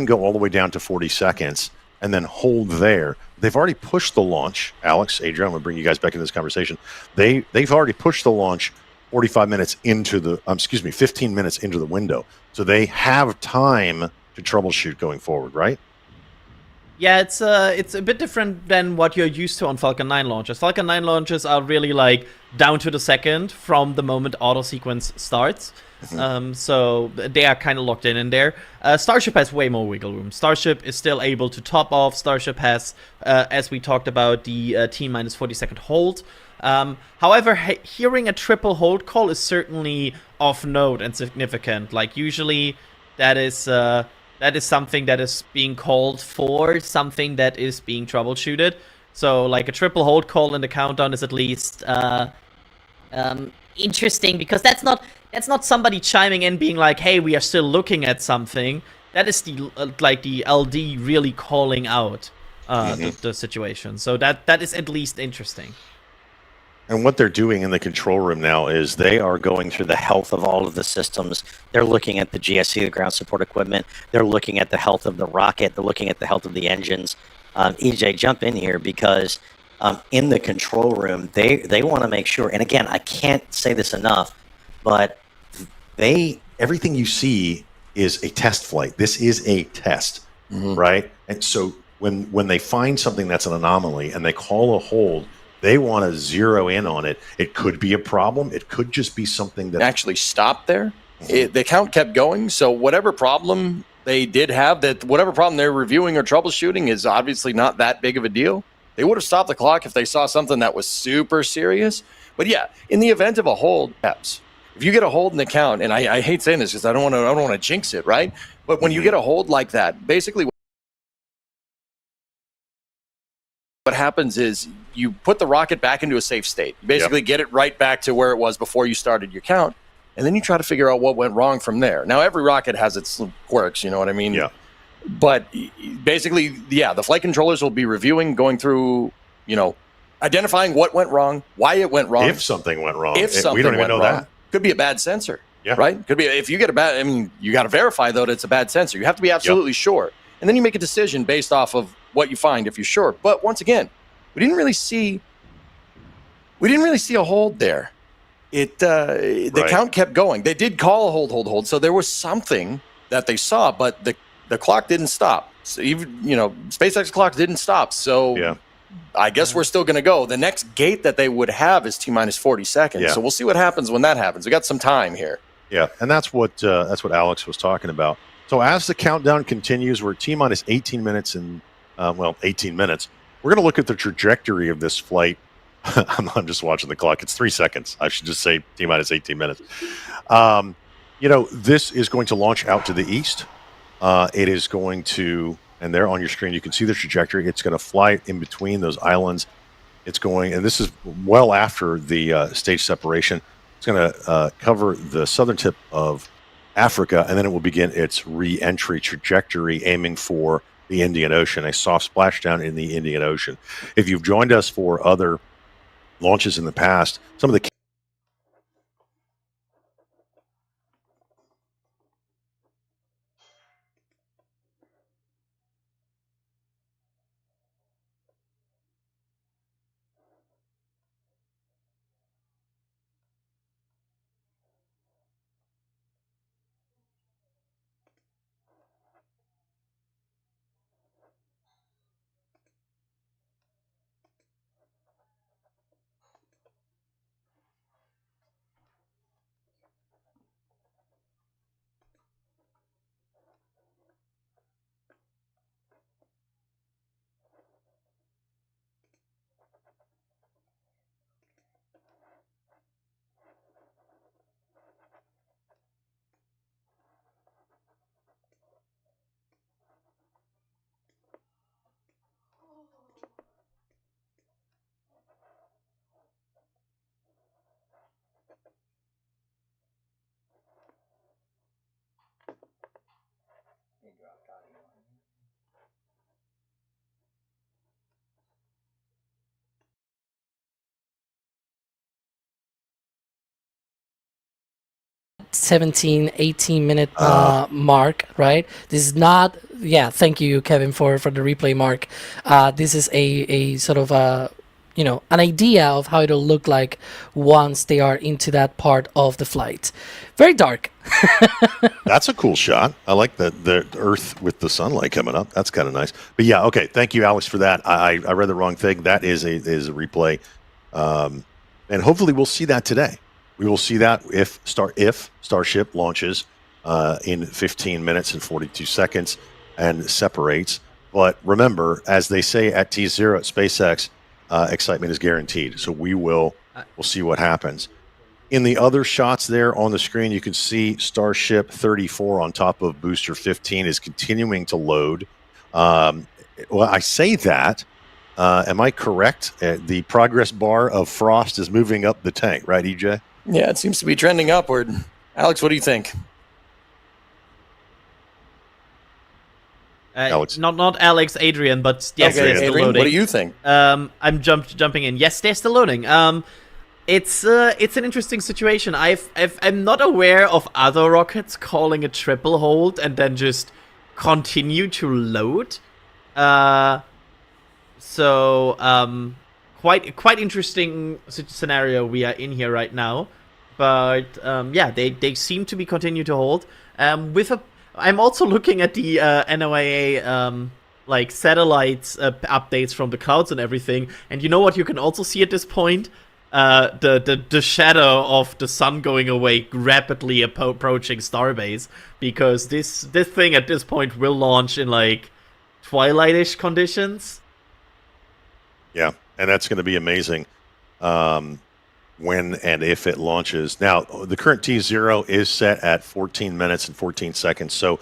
go all the way down to 40 seconds and then hold there. They've already pushed the launch. Alex, Adrian, I'm going to bring you guys back into this conversation. They've already pushed the launch 45 minutes into the, 15 minutes into the window. So they have time to troubleshoot going forward, right? Yeah, it's a bit different than what you're used to on Falcon 9 launches. Falcon 9 launches are really like down to the second from the moment auto sequence starts. So they are kind of locked in there. Starship has way more wiggle room. Starship is still able to top off. Starship has, as we talked about, the T minus 40-second hold. However, hearing a triple hold call is certainly of note and significant. Like usually, that is something that is being called for, something that is being troubleshooted. So, like a triple hold call in the countdown is at least interesting, because that's not somebody chiming in being like, "Hey, we are still looking at something." That is the the LD really calling out the situation. So that is at least interesting. And what they're doing in the control room now is they are going through the health of all of the systems. They're looking at the GSC, the ground support equipment. They're looking at the health of the rocket. They're looking at the health of the engines. EJ, jump in here, because in the control room, they want to make sure, and again, I can't say this enough, but everything you see is a test flight. This is a test, right? And so when they find something that's an anomaly and they call a hold, they want to zero in on it. It could be a problem. It could just be something that actually stopped there. The count kept going. So whatever problem they did have, whatever problem they're reviewing or troubleshooting is obviously not that big of a deal. They would have stopped the clock if they saw something that was super serious. But yeah, in the event of a hold, if you get a hold in the count, and I hate saying this because I don't want to jinx it, right? But when you get a hold like that, basically what happens is you put the rocket back into a safe state. You basically get it right back to where it was before you started your count, and then you try to figure out what went wrong from there. Now, every rocket has its quirks, you know what I mean? Yeah. But basically, the flight controllers will be reviewing, going through, identifying what went wrong, why it went wrong. If something went wrong. If something we don't even went know wrong, that. Could be a bad sensor, Yeah. right? Could be, if you get a bad, you got to verify, though, that it's a bad sensor. You have to be absolutely sure. And then you make a decision based off of what you find, if you're sure. But once again, we didn't really see a hold there. The count kept going. They did call a hold. So there was something that they saw, but the clock didn't stop. So even SpaceX clock didn't stop. So I guess we're still going to go. The next gate that they would have is T minus 40 seconds. Yeah. So we'll see what happens when that happens. We got some time here. Yeah, and that's what Alex was talking about. So as the countdown continues, we're at T minus 18 minutes and 18 minutes. We're going to look at the trajectory of this flight. I'm just watching the clock. It's 3 seconds. I should just say T minus 18 minutes. This is going to launch out to the east. It is going to, and there on your screen, you can see the trajectory. It's going to fly in between those islands. It's going, and this is well after the stage separation. It's going to cover the southern tip of Africa, and then it will begin its re-entry trajectory, aiming for the Indian Ocean, a soft splashdown in the Indian Ocean. If you've joined us for other launches in the past, some of the 17, 18 minute mark, right? This is not. Yeah, thank you, Kevin, for the replay mark. This is a sort of a an idea of how it'll look like once they are into that part of the flight. Very dark. That's a cool shot. I like the Earth with the sunlight coming up. That's kind of nice. But yeah, okay. Thank you, Alex, for that. I read the wrong thing. That is a replay, and hopefully we'll see that today. We will see that if Starship launches in 15 minutes and 42 seconds and separates. But remember, as they say at T0 at SpaceX, excitement is guaranteed. So we'll see what happens. In the other shots there on the screen, you can see Starship 34 on top of Booster 15 is continuing to load. Well, I say that. Am I correct? The progress bar of frost is moving up the tank, right, EJ? Yeah, it seems to be trending upward. Alex, what do you think? Alex. Not Alex, Adrian, but yes, okay, they're still Adrian, loading. what do you think? I'm jumping in. Yes, they're still loading. It's an interesting situation. I'm not aware of other rockets calling a triple hold and then just continue to load. Quite interesting scenario we are in here right now. But yeah, they seem to be continue to hold. I'm also looking at the NOAA like satellites updates from the clouds and everything. And you know what you can also see at this point? The shadow of the sun going away rapidly approaching Starbase, because this thing at this point will launch in like twilightish conditions. Yeah, and that's going to be amazing when and if it launches. Now, the current T0 is set at 14 minutes and 14 seconds. So,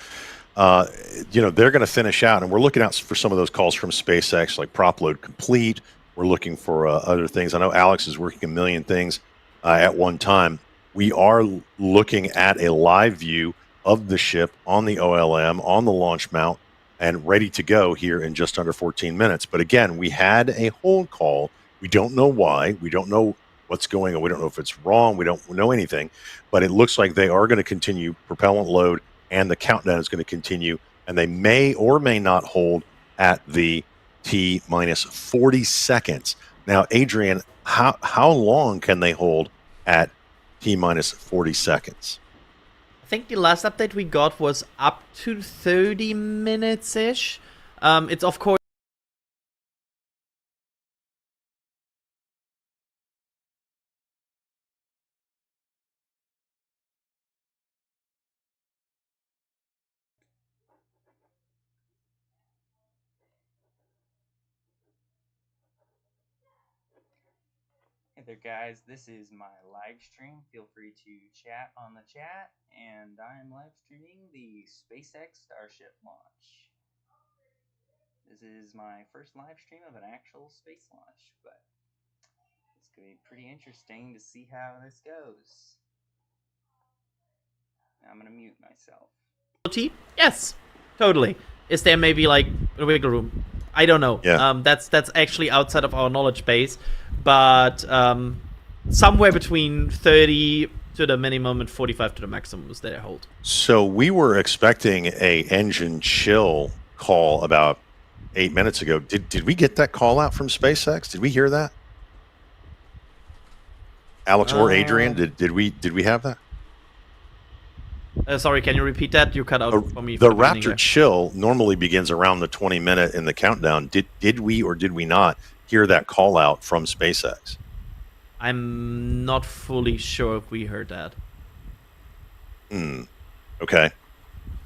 they're going to finish out, and we're looking out for some of those calls from SpaceX, like prop load complete. We're looking for other things. I know Alex is working a million things at one time. We are looking at a live view of the ship on the OLM, on the launch mount, and ready to go here in just under 14 minutes. But again, we had a hold call. We don't know why. We don't know what's going on. We don't know if it's wrong. We don't know anything. But it looks like they are going to continue propellant load, and the countdown is going to continue. And they may or may not hold at the T minus 40 seconds. Now, Adrian, how long can they hold at T minus 40 seconds? I think the last update we got was up to 30 minutes-ish. It's of course Hey there guys, this is my live stream. Feel free to chat on the chat, and I'm live streaming the SpaceX Starship launch. This is my first live stream of an actual space launch, but it's going to be pretty interesting to see how this goes. Now I'm going to mute myself. Yes, totally. Is there maybe like a wiggle room? I don't know. Yeah. That's actually outside of our knowledge base, but somewhere between 30 to the minimum and 45 to the maximum is their hold. So we were expecting a engine chill call about 8 minutes ago. Did we get that call out from SpaceX? Did we hear that? Alex or Adrian, did we have that? Sorry, can you repeat that? You cut out for me. The Raptor chill normally begins around the 20-minute in the countdown. Did we or did we not hear that call out from SpaceX? I'm not fully sure if we heard that. Okay.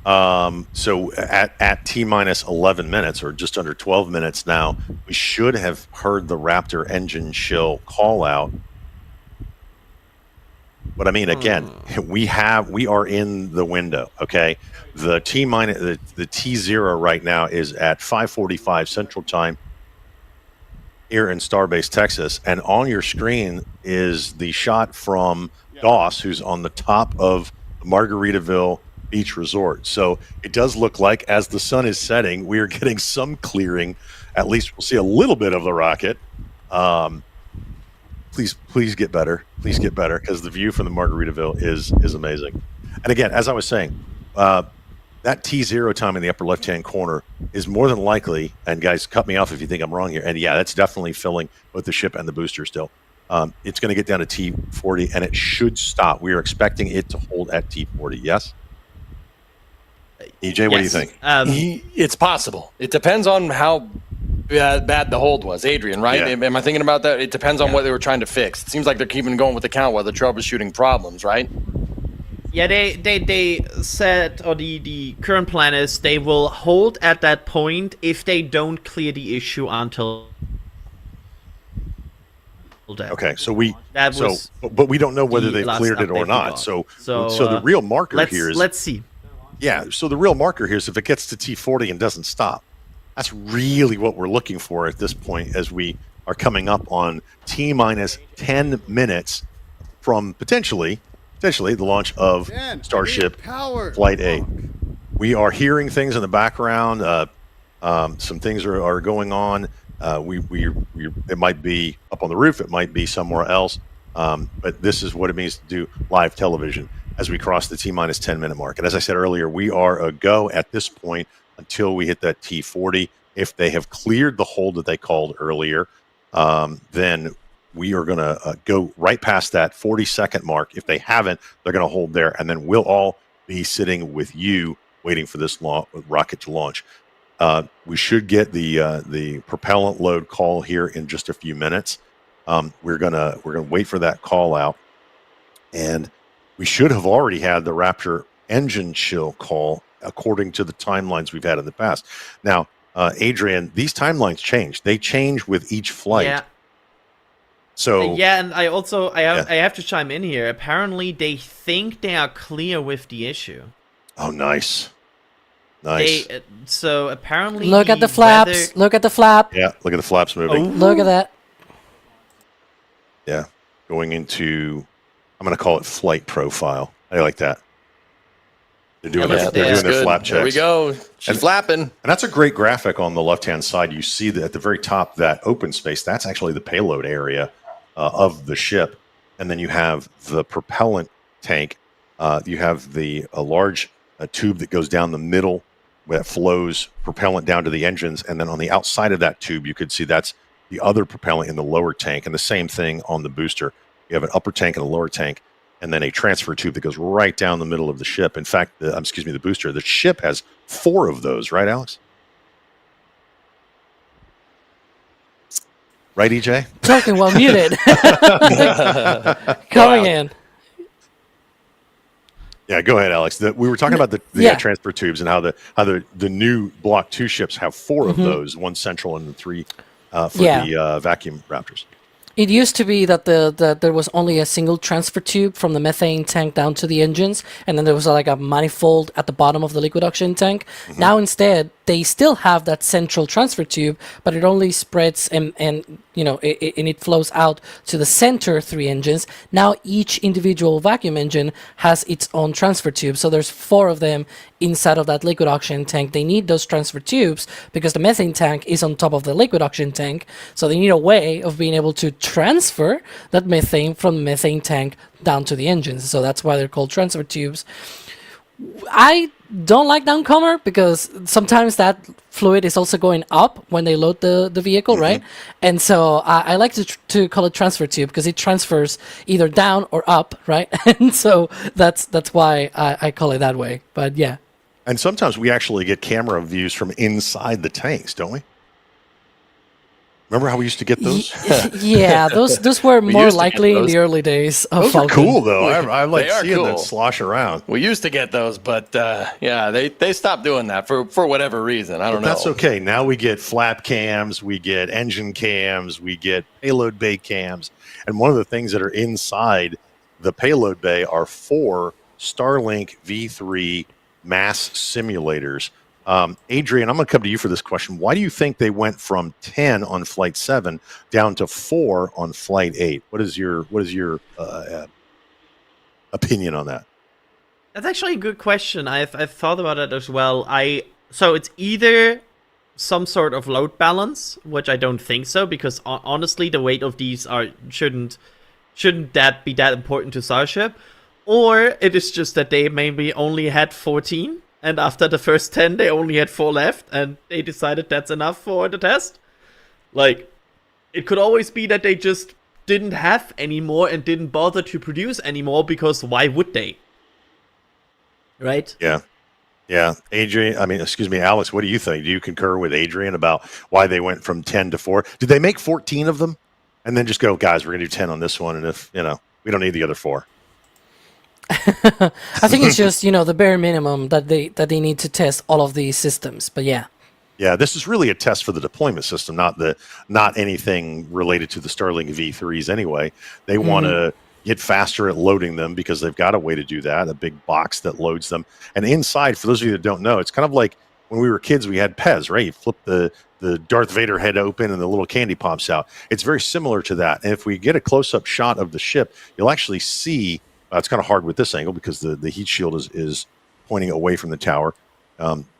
So at T minus 11 minutes, or just under 12 minutes now, we should have heard the Raptor engine chill call out. But I mean, again, we are in the window. Okay, the T0 right now is at 5:45 Central Time here in Starbase, Texas, and on your screen is the shot from Doss, who's on the top of Margaritaville Beach Resort. So it does look like, as the sun is setting, we are getting some clearing. At least we'll see a little bit of the rocket. please get better. Please get better, because the view from the Margaritaville is amazing. And again, as I was saying, that T0 time in the upper left-hand corner is more than likely, and guys, cut me off if you think I'm wrong here, and yeah, that's definitely filling both the ship and the booster still. It's going to get down to T40, and it should stop. We are expecting it to hold at T40, yes? EJ, what do you think? It's possible. It depends on how bad the hold was. Adrian, right? Yeah. Am I thinking about that? It depends on what they were trying to fix. It seems like they're keeping going with the count while they're troubleshooting problems, right? Yeah, they said, or the current plan is they will hold at that point if they don't clear the issue until that. Okay, so but we don't know whether the they've last cleared it update or we not. got. So So, the real marker here is let's see. Yeah, so the real marker here is if it gets to T40 and doesn't stop. That's really what we're looking for at this point, as we are coming up on T minus 10 minutes from potentially the launch of Starship Flight 8. We are hearing things in the background. Some things are going on. It might be up on the roof. It might be somewhere else. But this is what it means to do live television as we cross the T minus 10 minute mark. And as I said earlier, we are a go at this point until we hit that T40. If they have cleared the hold that they called earlier, then we are going to go right past that 40-second mark. If they haven't, they're going to hold there, and then we'll all be sitting with you waiting for this rocket to launch. We should get the propellant load call here in just a few minutes. We're gonna wait for that call out, and we should have already had the Raptor engine chill call according to the timelines we've had in the past. Now, Adrian, these timelines change. They change with each flight. Yeah. So Yeah, and I have to chime in here. Apparently, they think they are clear with the issue. Oh, nice. Nice. So apparently, Look at the flaps. Look at the flap. Yeah, look at the flaps moving. Look at that. Yeah, going into, I'm going to call it flight profile. I like that. They're doing their flap checks. There we go. She's flapping. And that's a great graphic on the left-hand side. You see that at the very top, that open space, that's actually the payload area of the ship. And then you have the propellant tank. You have a large tube that goes down the middle that flows propellant down to the engines. And then on the outside of that tube, you could see that's the other propellant in the lower tank. And the same thing on the booster. You have an upper tank and a lower tank, and then a transfer tube that goes right down the middle of the ship. In fact, the booster, the ship has 4 of those, right, Alex? Right, EJ? Talking while muted. Coming in. Yeah, go ahead, Alex. We were talking about the transfer tubes and how the new Block 2 ships have 4 of those, 1 central and 3 for the vacuum Raptors. It used to be that there was only a single transfer tube from the methane tank down to the engines, and then there was like a manifold at the bottom of the liquid oxygen tank. Now instead, they still have that central transfer tube, but it only spreads and it flows out to the center 3 engines. Now each individual vacuum engine has its own transfer tube, so there's 4 of them inside of that liquid oxygen tank. They need those transfer tubes because the methane tank is on top of the liquid oxygen tank, so they need a way of being able to transfer that methane from the methane tank down to the engines. So that's why they're called transfer tubes. I don't like downcomer because sometimes that fluid is also going up when they load the vehicle, right? And so I like to call it transfer tube because it transfers either down or up, right? And so that's why I call it that way. But yeah. And sometimes we actually get camera views from inside the tanks, don't we? Remember how we used to get those? Yeah, those were more likely in the early days of those Falcon. are cool, though. I like seeing cool. them slosh around. We used to get those, but they stopped doing that for whatever reason. I don't know. That's okay. Now we get flap cams, we get engine cams, we get payload bay cams. And one of the things that are inside the payload bay are 4 Starlink V3 mass simulators. Adrian, I'm going to come to you for this question. Why do you think they went from 10 on Flight 7 down to 4 on Flight 8? What is your opinion on that? That's actually a good question. I've thought about it as well. So it's either some sort of load balance, which I don't think so, because honestly, the weight of these shouldn't that be that important to Starship, or it is just that they maybe only had 14, and after the first 10, they only had 4 left, and they decided that's enough for the test. Like, it could always be that they just didn't have any more and didn't bother to produce anymore, because why would they? Right? Yeah. Yeah. Alex, what do you think? Do you concur with Adrian about why they went from 10 to 4? Did they make 14 of them and then just go, guys, we're going to do 10 on this one, and if, we don't need the other 4? I think it's just, the bare minimum that they need to test all of these systems. But yeah. Yeah, this is really a test for the deployment system, not anything related to the Starlink V3s anyway. They want to get faster at loading them because they've got a way to do that, a big box that loads them. And inside, for those of you that don't know, it's kind of like when we were kids, we had Pez, right? You flip the Darth Vader head open and the little candy pops out. It's very similar to that. And if we get a close-up shot of the ship, you'll actually see, it's kind of hard with this angle because the heat shield is pointing away from the tower.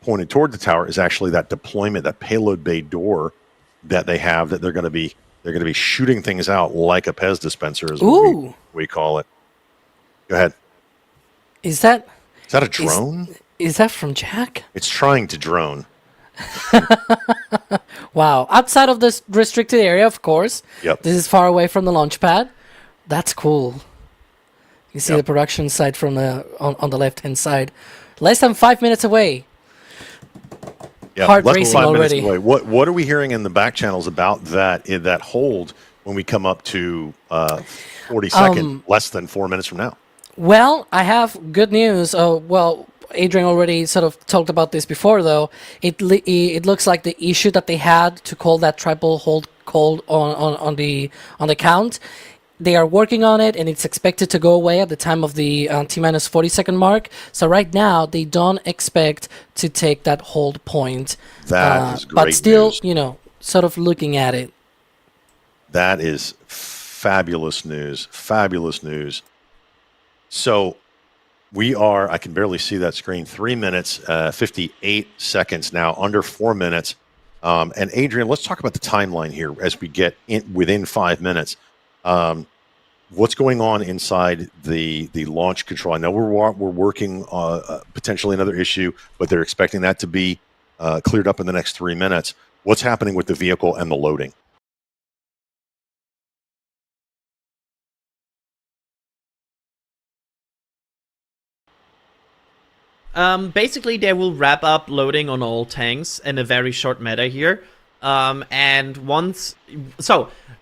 Pointed toward the tower is actually that deployment, that payload bay door that they have, that they're going to be shooting things out like a Pez dispenser, as we call it. Go ahead. Is that a drone? Is that from Jack? It's trying to drone. Wow. Outside of this restricted area, of course. Yep. This is far away from the launch pad. That's cool. You see the production site from on the left-hand side. Less than 5 minutes away. Yeah, Heart racing already. What are we hearing in the back channels about that hold when we come up to 42nd, less than 4 minutes from now? Well, I have good news. Adrian already sort of talked about this before, though. It looks like the issue that they had to call that triple hold called on the count. They are working on it, and it's expected to go away at the time of the T-minus 40-second mark. So right now, they don't expect to take that hold point. That is great but still, news. Sort of looking at it. That is fabulous news. Fabulous news. So we are, I can barely see that screen, 3 minutes, 58 seconds now, under 4 minutes. And Adrian, let's talk about the timeline here as we get within 5 minutes. What's going on inside the launch control? I know we're working potentially another issue, but they're expecting that to be cleared up in the next 3 minutes. What's happening with the vehicle and the loading? Basically, they will wrap up loading on all tanks in a very short matter here.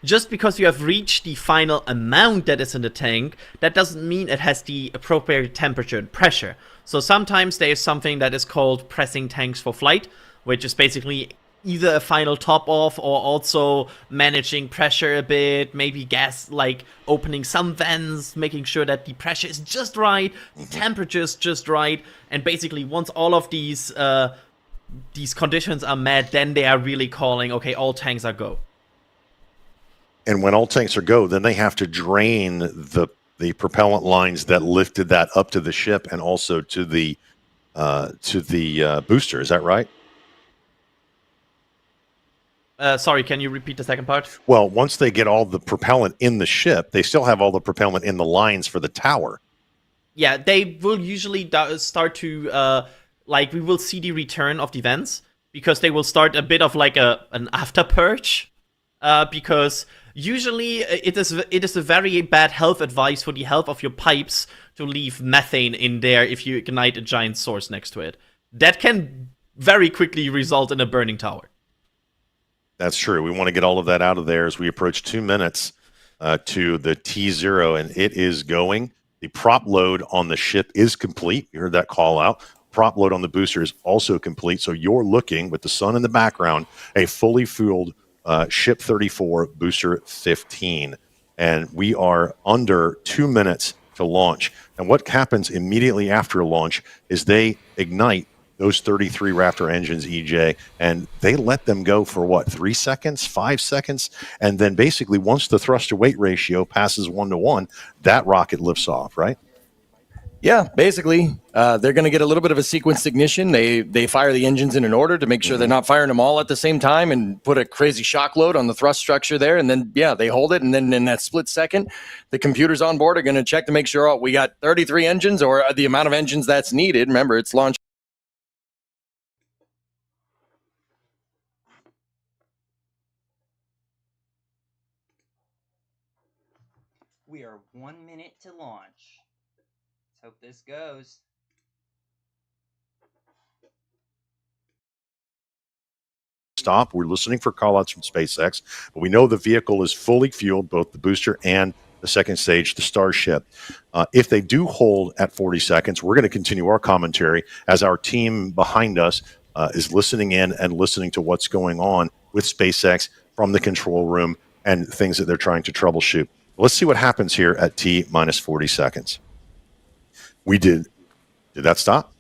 Just because you have reached the final amount that is in the tank, that doesn't mean it has the appropriate temperature and pressure. So sometimes there's something that is called pressing tanks for flight, which is basically either a final top off or also managing pressure a bit, maybe gas, like opening some vents, making sure that the pressure is just right, the temperature is just right, and basically once all of these conditions are met, then they are really calling, okay, all tanks are go. And when all tanks are go, then they have to drain the propellant lines that lifted that up to the ship and also to the booster. Is that right? Sorry, can you repeat the second part? Well, once they get all the propellant in the ship, they still have all the propellant in the lines for the tower. Yeah, they will usually start to we will see the return of the vents, because they will start a bit of like an after purge, because usually it is a very bad health advice for the health of your pipes to leave methane in there if you ignite a giant source next to it. That can very quickly result in a burning tower. That's true. We want to get all of that out of there as we approach 2 minutes to the T0, and it is going. The prop load on the ship is complete. You heard that call out. Prop load on the booster is also complete. So you're looking, with the sun in the background, a fully fueled Ship 34 Booster 15. And we are under 2 minutes to launch. And what happens immediately after launch is they ignite those 33 Raptor engines, EJ, and they let them go for what, 3 seconds, 5 seconds? And then basically once the thrust to weight ratio passes 1 to 1, that rocket lifts off, right? Yeah, basically, they're going to get a little bit of a sequenced ignition. They fire the engines in an order to make sure they're not firing them all at the same time and put a crazy shock load on the thrust structure there. And then, yeah, they hold it. And then in that split second, the computers on board are going to check to make sure we got 33 engines or the amount of engines that's needed. Remember, it's launch. We are 1 minute to launch. Let's hope this goes. Stop. We're listening for callouts from SpaceX, but we know the vehicle is fully fueled, both the booster and the second stage, the Starship. If they do hold at 40 seconds, we're going to continue our commentary as our team behind us is listening in and listening to what's going on with SpaceX from the control room and things that they're trying to troubleshoot. Let's see what happens here at T minus 40 seconds. We did. Did that stop?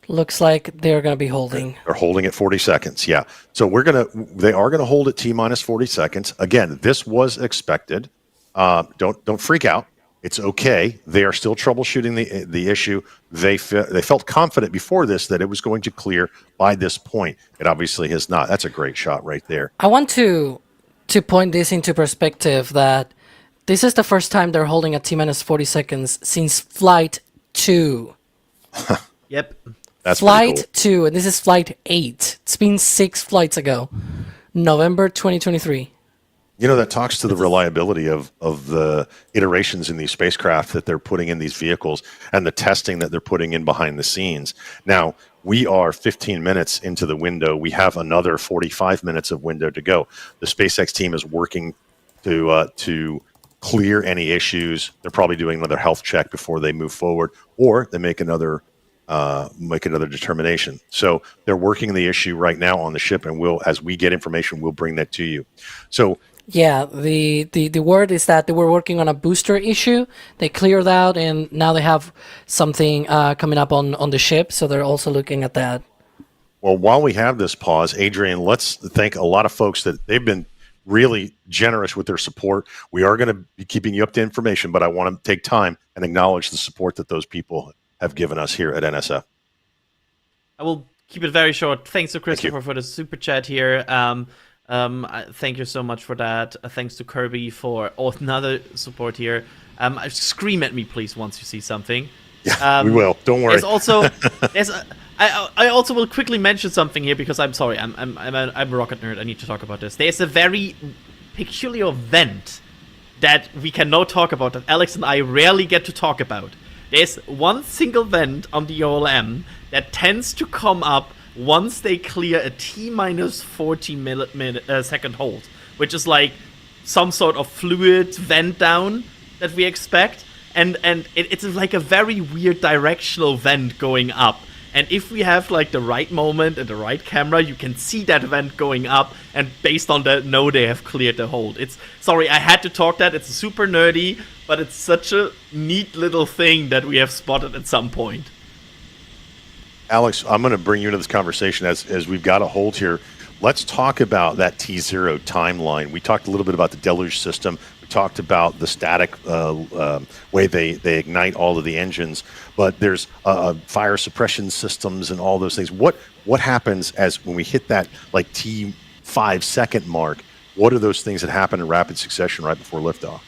Looks like they're going to be holding. They're holding at 40 seconds. Yeah. So they are going to hold at T minus 40 seconds. Again, this was expected. Don't freak out. It's okay. They are still troubleshooting the issue. They felt confident before this that it was going to clear by this point. It obviously has not. That's a great shot right there. I want to point this into perspective that this is the first time they're holding at T minus 40 seconds since Flight 2. Yep. That's Flight cool. 2, and this is Flight 8. It's been 6 flights ago. November 2023. You know, that talks to the reliability of the iterations in these spacecraft that they're putting in these vehicles and the testing that they're putting in behind the scenes. Now, we are 15 minutes into the window. We have another 45 minutes of window to go. The SpaceX team is working to clear any issues. They're probably doing another health check before they move forward, or they make another determination. So they're working the issue right now on the ship, and as we get information, we'll bring that to you. So yeah, the word is that they were working on a booster issue. They cleared out, and now they have something coming up on the ship. So they're also looking at that. Well, while we have this pause, Adrian, let's thank a lot of folks that they've been really generous with their support. We are going to be keeping you up to information, but I want to take time and acknowledge the support that those people have given us here at NSF. I will keep it very short. Thanks to Christopher for the super chat here. Thank you so much for that. Thanks to Kirby for another support here. Scream at me, please, once you see something. Yeah, we will. Don't worry. I also will quickly mention something here because I'm sorry. I'm a rocket nerd. I need to talk about this. There's a very peculiar event that we cannot talk about that Alex and I rarely get to talk about. There's one single vent on the OLM that tends to come up once they clear a T minus 40 second hold, which is like some sort of fluid vent down that we expect, and it's like a very weird directional vent going up. And if we have like the right moment and the right camera, you can see that vent going up, and based on that, know they have cleared the hold. Sorry, I had to talk that. It's super nerdy, but it's such a neat little thing that we have spotted at some point. Alex, I'm going to bring you into this conversation as we've got a hold here. Let's talk about that T0 timeline. We talked a little bit about the deluge system. We talked about the static way they ignite all of the engines, but there's fire suppression systems and all those things. What happens when we hit that like T5 second mark? What are those things that happen in rapid succession right before liftoff?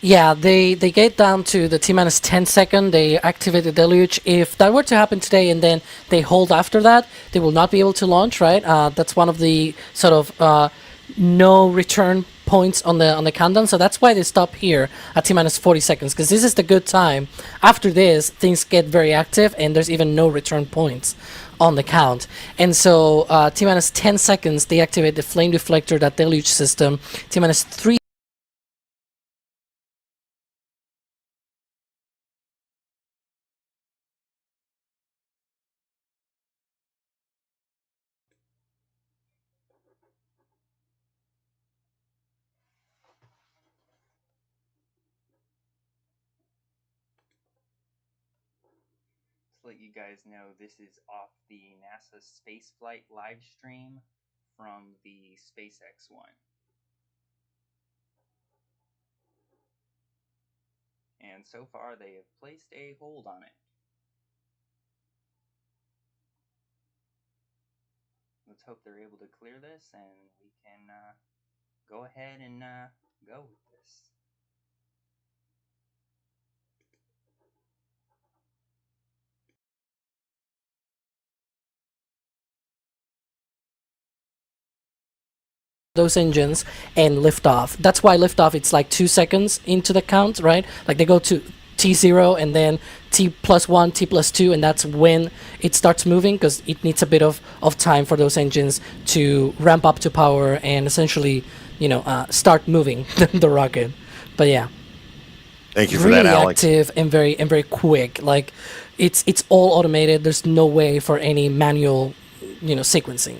Yeah, they get down to the T minus 10 second, they activate the deluge. If that were to happen today and then they hold after that, they will not be able to launch, right? That's one of the sort of no return points on the countdown. So that's why they stop here at T minus 40 seconds, because this is the good time. After this, things get very active and there's even no return points on the count. And so T minus 10 seconds, they activate the flame deflector, that deluge system. T minus 3 let you guys know this is off the NASA spaceflight live stream from the SpaceX one. and so far they have placed a hold on it. Let's hope they're able to clear this and we can go ahead and go with this. Those engines and lift off. That's why lift off, it's like 2 seconds into the count, right? Like they go to T0 and then T+1, T+2, and that's when it starts moving, because it needs a bit of time for those engines to ramp up to power and essentially, start moving the rocket. But yeah, Thank you for really that, Alex. active and very quick. Like it's all automated. There's no way for any manual, sequencing.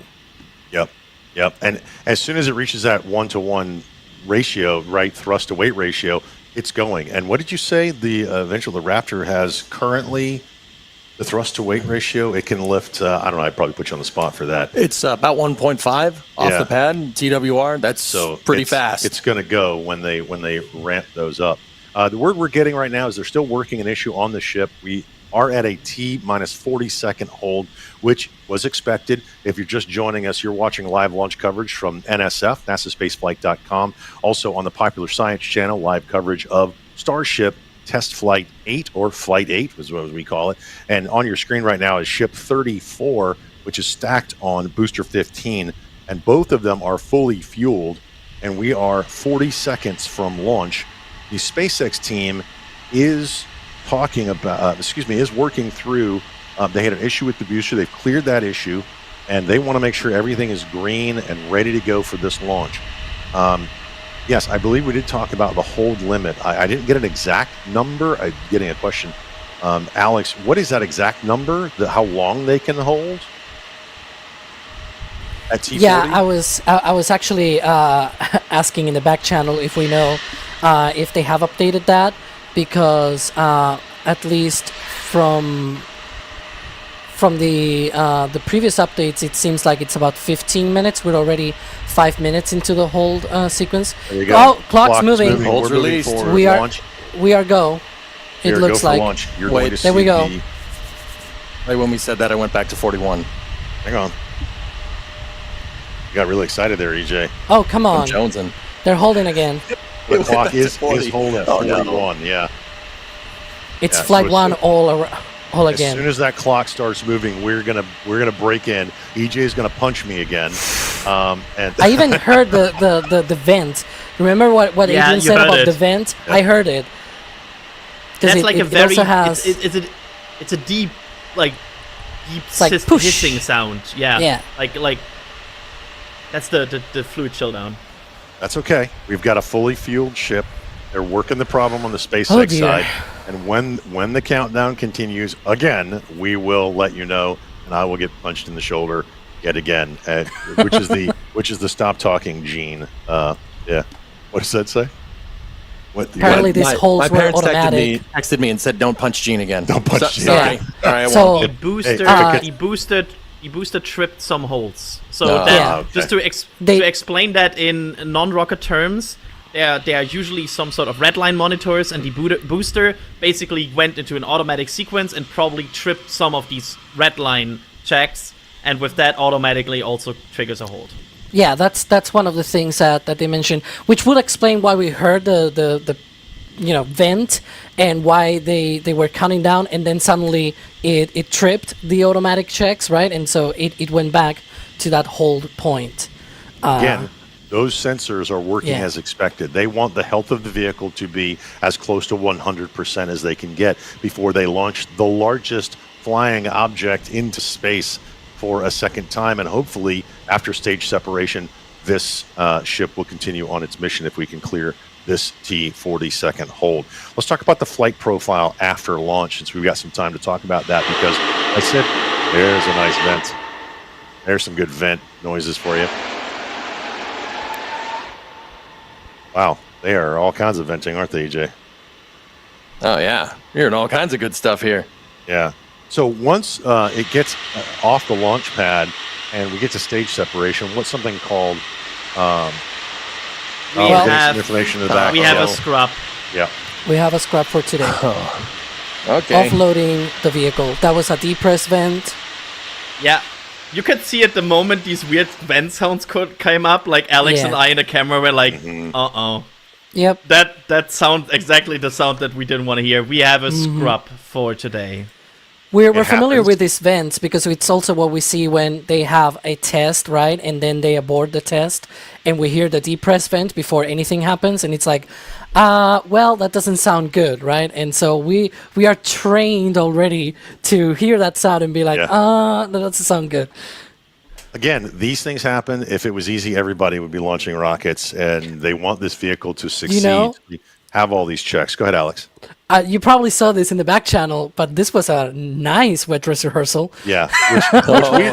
Yep. And as soon as it reaches that 1-to-1 ratio, right, thrust to weight ratio, it's going. And what did you say? The Raptor has currently the thrust to weight ratio. It can lift. I don't know. I'd probably put you on the spot for that. It's about 1.5 off Yeah. the pad, TWR. That's pretty fast. It's going to go when they ramp those up. The word we're getting right now is they're still working an issue on the ship. We are at a T-40 second hold, which was expected. If you're just joining us, you're watching live launch coverage from NSF, NASASpaceflight.com. Also on the Popular Science channel, live coverage of Starship Test Flight 8, or Flight 8 is what we call it. And on your screen right now is Ship 34, which is stacked on Booster 15. And both of them are fully fueled, and we are 40 seconds from launch. The SpaceX team is working through. They had an issue with the booster. They've cleared that issue, and they want to make sure everything is green and ready to go for this launch. Yes, I believe we did talk about the hold limit. I didn't get an exact number. I'm getting a question. Alex, what is that exact number? How long they can hold? At T40? Yeah, I was actually asking in the back channel if we know if they have updated that, because at least from the previous updates, it seems like it's about 15 minutes. We're already 5 minutes into the hold sequence. There you go. Oh, clock's moving. Hold's We're moving released. forward. We are Launch. we are go. It Here, looks go for like. launch. You're Wait, going to there we see go. Right when we said that, I went back to 41. Hang on. You got really excited there, EJ. Oh, come on! Jonesing. They're holding again. The went clock back to is 40. hold at Oh, no. 41. Yeah. It's Yeah, so flight it's- one all As again. soon as that clock starts moving, we're gonna break in. EJ is gonna punch me again. And I even heard the vent. Remember what Yeah, Adrian you said heard about it. the vent? Yeah. I heard it. 'Cause That's it- like it- a it very also has- it's a deep like like push. hissing sound. Yeah. Yeah. Like that's the fluid chill down. that's okay. We've got a fully fueled ship. They're working the problem on the SpaceX Oh, dear. side, and when the countdown continues again, we will let you know, and I will get punched in the shoulder yet again, which is the stop talking gene. Yeah. What does that say? What? you Apparently got- this holds were parents automatic. texted me and said, "Don't punch Gene again." Don't punch Gene. Sorry, Yeah. sorry, I So- won't. He boosted tripped some holes. So Oh, that, Yeah. okay. just to explain that in non-rocket terms, there are usually some sort of red line monitors, and the booster basically went into an automatic sequence and probably tripped some of these red line checks, and with that automatically also triggers a hold. Yeah, that's one of the things that they mentioned, which would explain why we heard the vent and why they were counting down, and then suddenly it tripped the automatic checks, right? And so it went back to that hold point. Again, those sensors are working Yeah. as expected. They want the health of the vehicle to be as close to 100% as they can get before they launch the largest flying object into space for a second time. And hopefully, after stage separation, this ship will continue on its mission if we can clear this T-40 second hold. Let's talk about the flight profile after launch, since we've got some time to talk about that, because I said there's a nice vent. There's some good vent noises for you. Wow, they are all kinds of venting, aren't they, EJ? Oh yeah, you're hearing all kinds of good stuff here. Yeah. So once it gets off the launch pad and we get to stage separation, what's something called? We we're getting have some information in the back. we have a So- scrub. Yeah. We have a scrub for today. Okay. Offloading the vehicle. That was a depress vent. Yeah. You could see at the moment these weird vent sounds came up. Like Alex Yeah. and I in the camera were like, Mhm. uh-oh. Yep. That sound, exactly the sound that we didn't want to hear. We have a scrub for today. We're It familiar happens. with these vents because it's also what we see when they have a test, right? And then they abort the test, and we hear the depress vent before anything happens, and it's like, well, that doesn't sound good, right? And so we are trained already to hear that sound and be like, Yeah. that doesn't sound good. Again, these things happen. If it was easy, everybody would be launching rockets, and they want this vehicle to succeed. know- Have all these checks. Go ahead, Alex. You probably saw this in the back channel, but this was a nice wet dress rehearsal. Yeah, which we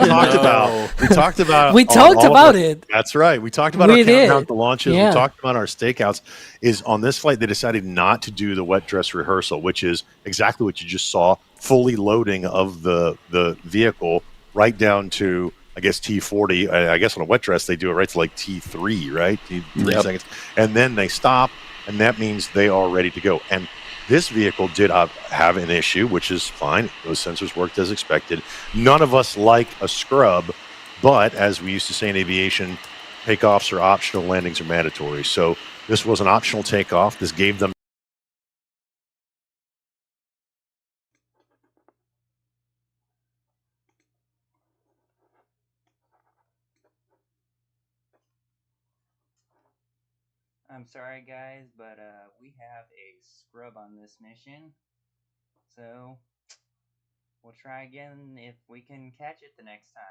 talked about. We talked about. We on talked all of about our- it. That's right. We talked about We our countdown did. to launches. Yeah. We talked about our stakeouts. Is on this flight they decided not to do the wet dress rehearsal, which is exactly what you just saw. Fully loading of the vehicle right down to, I guess, T40. I guess on a wet dress they do it right to like T3, right? T3 Yep. seconds, and then they stop, and that means they are ready to go. And this vehicle did have an issue, which is fine. Those sensors worked as expected. None of us like a scrub, but as we used to say in aviation, takeoffs are optional, landings are mandatory. So this was an optional takeoff. This gave them I'm sorry, guys, but we have a scrub on this mission. So we'll try again if we can catch it the next time.